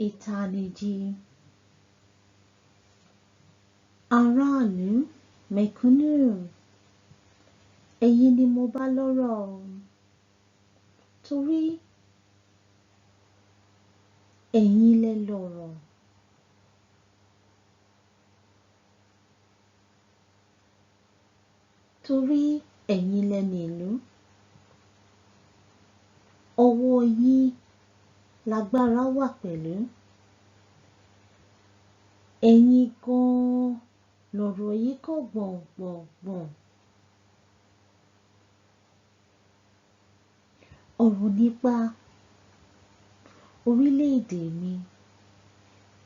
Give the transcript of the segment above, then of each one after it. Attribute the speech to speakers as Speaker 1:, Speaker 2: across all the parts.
Speaker 1: Ìtanijí. Aráàlú, mẹ̀kúnnù, ẹ̀yin ni mo bá lọ́rọ̀ torí ẹ̀yin lẹ lọ́rọ̀. Torí ẹ̀yin lẹ nílùú. Ọwọ́ yín lágbára wà pẹ̀lú. Ẹ̀yin gan-an lọ̀rọ̀ yìí kàn gbọ̀ngbọ̀ngbọ̀n. Ọ̀rọ̀ nípa orílẹ̀-èdè mi,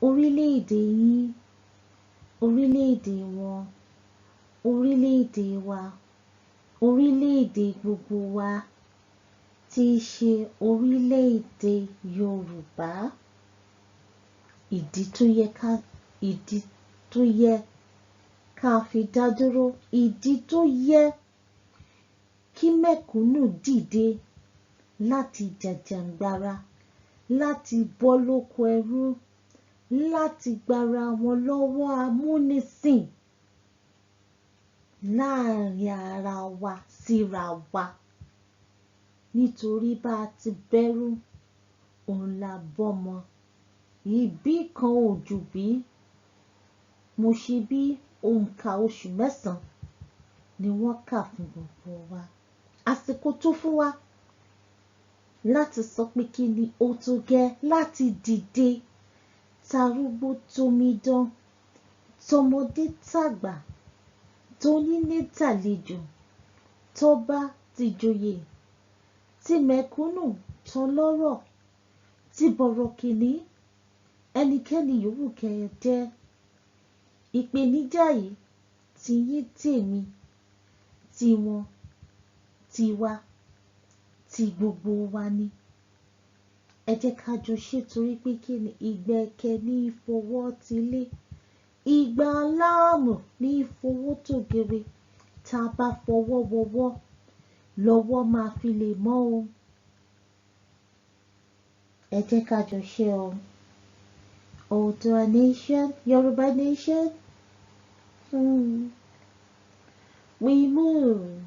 Speaker 1: orílẹ̀-èdè yín, orílẹ̀-èdè wọn, orílẹ̀-èdè wa, orílẹ̀-èdè gbogbo wa tí í ṣe orílẹ̀-èdè Yorùbá. Ìdí tó yẹ ká fi dá dúró, ìdí tó yẹ kí mẹ̀kúnnù dìde láti jàjàǹgbara, láti bọ́ lóko ẹrú, láti gbara wọn lọ́wọ́ amúnisìn láàrin ara wa síra wa. Nítorí bá a ti bẹ̀rù òun la bọ́mọ. Ìbí kan ò jù bí mo ṣe bí òǹkà oṣù 9 ni wọ́n kà fún gbogbo wa. Àsìkò tó fún wa láti sọ pé kí ni ó tó gẹ́ láti dìde tarúgbó tomidán, tọmọdé tàgbà, tonílé tàlejò, tọ́ba tìjòyè, tí mẹ̀kúnnù tọlọ́rọ̀, tí bọ̀rọ̀kìnní, ẹnikẹ́ni yòówù kẹ́ ẹ jẹ́. Ìpèníjà yìí tiyín tèmi, tiwọn, tiwa, ti gbogbo wa ni. Ẹ jẹ́ ká jọ ṣe torí pé kí ni ìgbẹ́kẹ̀lé ìfọwọ́ ti lé. Ìgbà láàmú ní ìfowó tògèrè. Tá a bá fọwọ́ wọwọ́ lọ́wọ́ máa fi lè mọ́ o. Ẹ jẹ́ ká jọ ṣe o. Oòduà nation, Yoruba nation. We move.